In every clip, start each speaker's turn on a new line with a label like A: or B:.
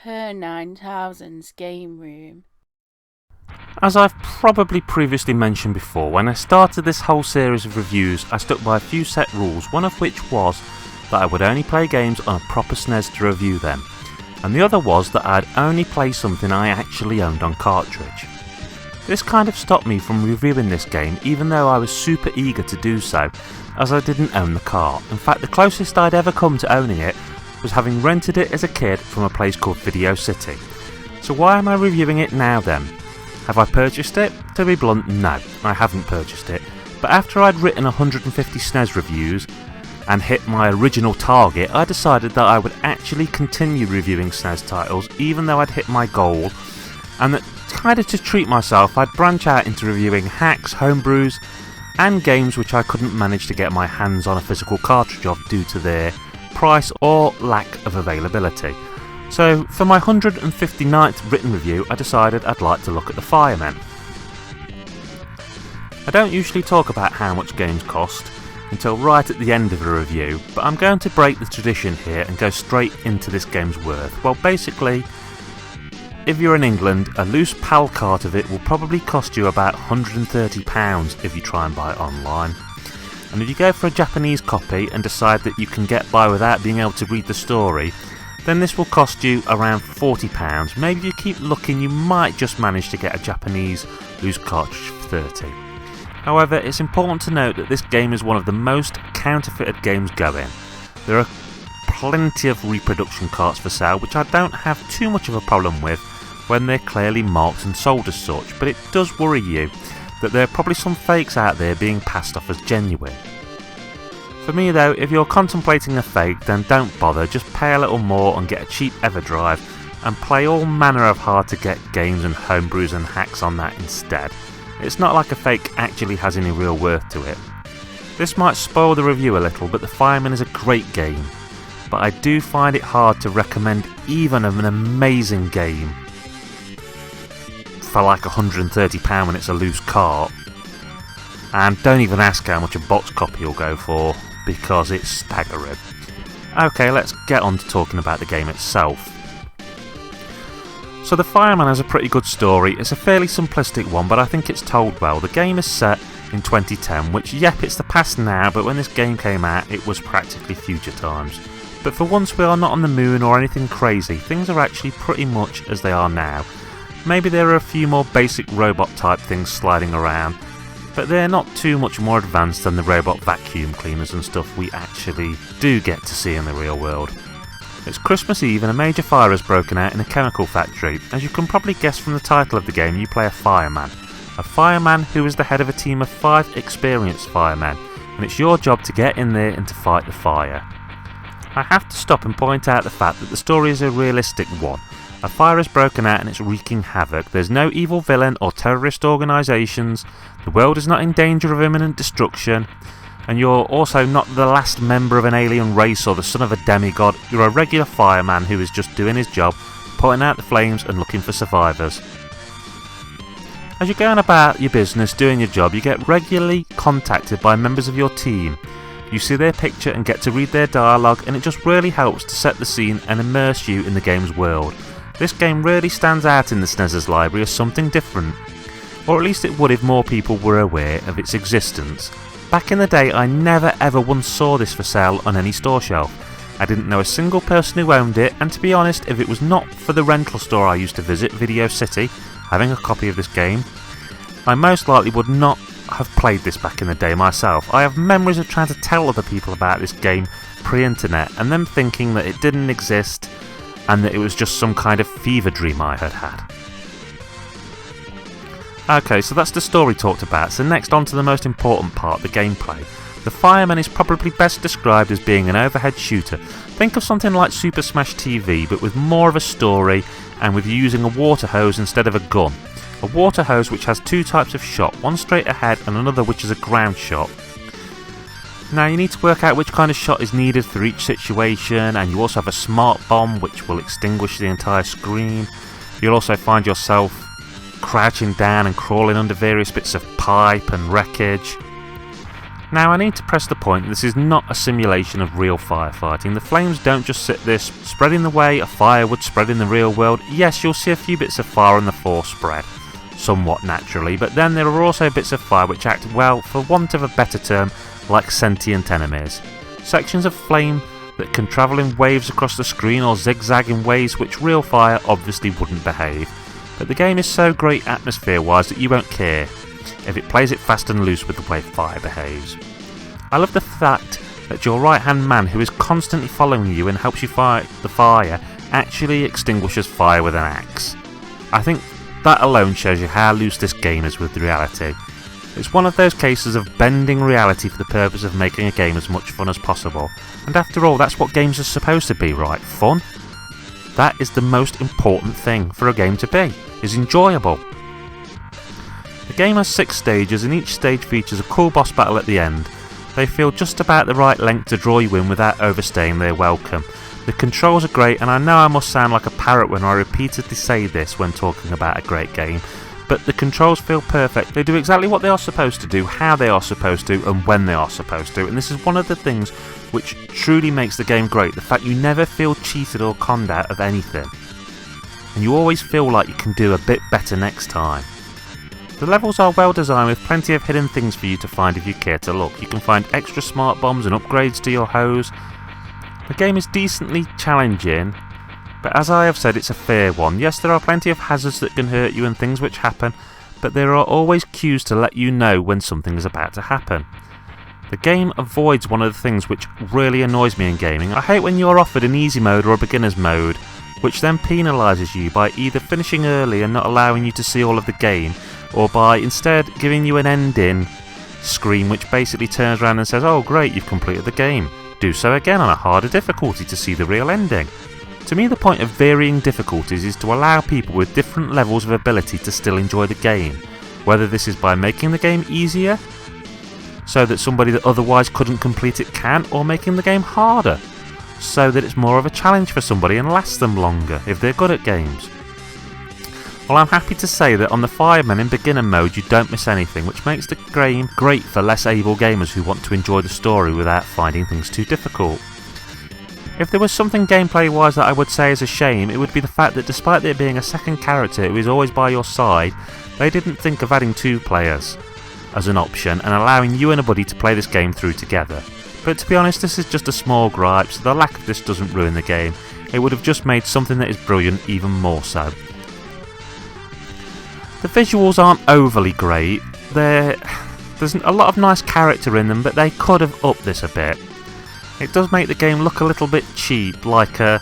A: per 9000's game room.
B: As I've probably previously mentioned before, when I started this whole series of reviews I stuck by a few set rules, one of which was that I would only play games on a proper SNES to review them, and the other was that I'd only play something I actually owned on cartridge. This kind of stopped me from reviewing this game even though I was super eager to do so, as I didn't own the cart. In fact, the closest I'd ever come to owning it was having rented it as a kid from a place called Video City. So why am I reviewing it now then? Have I purchased it? To be blunt, no, I haven't purchased it, but after I'd written 150 SNES reviews and hit my original target, I decided that I would actually continue reviewing SNES titles even though I'd hit my goal, and that kind of to treat myself I'd branch out into reviewing hacks, homebrews and games which I couldn't manage to get my hands on a physical cartridge of due to their price or lack of availability. So for my 159th written review I decided I'd like to look at the Firemen. I don't usually talk about how much games cost until right at the end of a review, but I'm going to break the tradition here and go straight into this game's worth. Well, basically, if you're in England, a loose PAL cart of it will probably cost you about £130 if you try and buy it online. And if you go for a Japanese copy and decide that you can get by without being able to read the story, then this will cost you around £40. Maybe if you keep looking you might just manage to get a Japanese loose cartridge for £30. However, it's important to note that this game is one of the most counterfeited games going. There are plenty of reproduction carts for sale, which I don't have too much of a problem with when they're clearly marked and sold as such, but it does worry you that there are probably some fakes out there being passed off as genuine. For me though, if you're contemplating a fake, then don't bother, just pay a little more and get a cheap EverDrive and play all manner of hard to get games and homebrews and hacks on that instead. It's not like a fake actually has any real worth to it. This might spoil the review a little, but the Fireman is a great game, but I do find it hard to recommend even an amazing game for like £130 when it's a loose cart. And don't even ask how much a box copy will go for, because it's staggering. Okay, let's get on to talking about the game itself. So the Fireman has a pretty good story. It's a fairly simplistic one, but I think it's told well. The game is set in 2010, which, yep, it's the past now, but when this game came out it was practically future times. But for once we are not on the moon or anything crazy, things are actually pretty much as they are now. Maybe there are a few more basic robot type things sliding around, but they're not too much more advanced than the robot vacuum cleaners and stuff we actually do get to see in the real world. It's Christmas Eve and a major fire has broken out in a chemical factory. As you can probably guess from the title of the game, you play a fireman. A fireman who is the head of a team of 5 experienced firemen, and it's your job to get in there and to fight the fire. I have to stop and point out the fact that the story is a realistic one. A fire has broken out and it's wreaking havoc. There's no evil villain or terrorist organisations, the world is not in danger of imminent destruction, and you're also not the last member of an alien race or the son of a demigod. You're a regular fireman who is just doing his job, putting out the flames and looking for survivors. As you're going about your business doing your job, you get regularly contacted by members of your team. You see their picture and get to read their dialogue, and it just really helps to set the scene and immerse you in the game's world. This game really stands out in the SNES's library as something different, or at least it would if more people were aware of its existence. Back in the day I never ever once saw this for sale on any store shelf. I didn't know a single person who owned it, and to be honest, if it was not for the rental store I used to visit, Video City, having a copy of this game, I most likely would not have played this back in the day myself. I have memories of trying to tell other people about this game pre-internet and them thinking that it didn't exist and that it was just some kind of fever dream I had had. Okay, so that's the story talked about, so next on to the most important part, the gameplay. The Fireman is probably best described as being an overhead shooter. Think of something like Super Smash TV, but with more of a story and with using a water hose instead of a gun. A water hose which has 2 types of shot, one straight ahead and another which is a ground shot. Now you need to work out which kind of shot is needed for each situation, and you also have a smart bomb which will extinguish the entire screen. You'll also find yourself crouching down and crawling under various bits of pipe and wreckage. Now I need to press the point that this is not a simulation of real firefighting. The flames don't just sit there spreading the way a fire would spread in the real world. Yes, you'll see a few bits of fire on the force spread, somewhat naturally, but then there are also bits of fire which act, well, for want of a better term, like sentient enemies. Sections of flame that can travel in waves across the screen or zigzag in ways which real fire obviously wouldn't behave. But the game is so great atmosphere-wise that you won't care if it plays it fast and loose with the way fire behaves. I love the fact that your right-hand man, who is constantly following you and helps you fight the fire, actually extinguishes fire with an axe. I think that alone shows you how loose this game is with reality. It's one of those cases of bending reality for the purpose of making a game as much fun as possible. And after all, that's what games are supposed to be, right? Fun? That is the most important thing for a game to be, is enjoyable. The game has 6 stages and each stage features a cool boss battle at the end. They feel just about the right length to draw you in without overstaying their welcome. The controls are great, and I know I must sound like a parrot when I repeatedly say this when talking about a great game, but the controls feel perfect. They do exactly what they are supposed to do, how they are supposed to, and when they are supposed to, and this is one of the things which truly makes the game great, the fact you never feel cheated or conned out of anything, and you always feel like you can do a bit better next time. The levels are well designed with plenty of hidden things for you to find if you care to look. You can find extra smart bombs and upgrades to your hose. The game is decently challenging, but as I have said, it's a fair one. Yes, there are plenty of hazards that can hurt you and things which happen, but there are always cues to let you know when something is about to happen. The game avoids one of the things which really annoys me in gaming. I hate when you're offered an easy mode or a beginner's mode, which then penalises you by either finishing early and not allowing you to see all of the game, or by instead giving you an ending screen which basically turns around and says, "Oh great, you've completed the game. Do so again on a harder difficulty to see the real ending." To me, the point of varying difficulties is to allow people with different levels of ability to still enjoy the game, whether this is by making the game easier so that somebody that otherwise couldn't complete it can, or making the game harder so that it's more of a challenge for somebody and lasts them longer if they're good at games. Well, I'm happy to say that on the Firemen in beginner mode you don't miss anything, which makes the game great for less able gamers who want to enjoy the story without finding things too difficult. If there was something gameplay wise that I would say is a shame, it would be the fact that despite there being a second character who is always by your side, they didn't think of adding 2 players as an option and allowing you and a buddy to play this game through together. But to be honest, this is just a small gripe, so the lack of this doesn't ruin the game. It would have just made something that is brilliant even more so. The visuals aren't overly great. There's a lot of nice character in them, but they could have upped this a bit. It does make the game look a little bit cheap, like a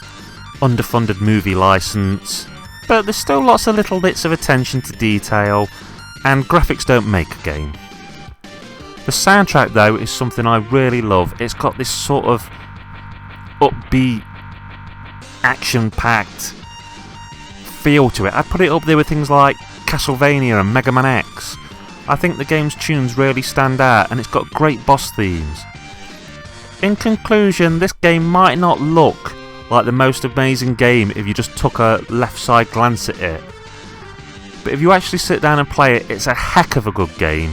B: underfunded movie license, but there's still lots of little bits of attention to detail, and graphics don't make a game. The soundtrack though is something I really love. It's got this sort of upbeat, action-packed feel to it. I'd put it up there with things like Castlevania and Mega Man X. I think the game's tunes really stand out, and it's got great boss themes. In conclusion, this game might not look like the most amazing game if you just took a left side glance at it, but if you actually sit down and play it, it's a heck of a good game,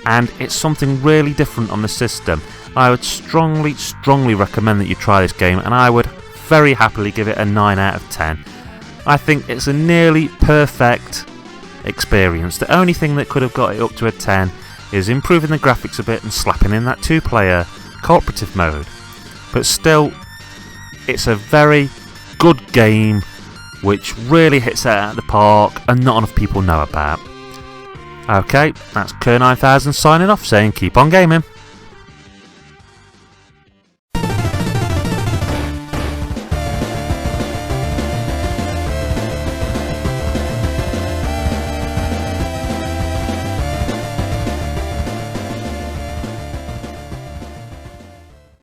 B: and it's something really different on the system. I would strongly recommend that you try this game, and I would very happily give it a 9 out of 10. I think it's a nearly perfect experience. The only thing that could have got it up to a 10 is improving the graphics a bit and slapping in that 2-player cooperative mode. But still, it's a very good game which really hits it out of the park and not enough people know about. Okay, that's Kerr9000 signing off saying keep on gaming.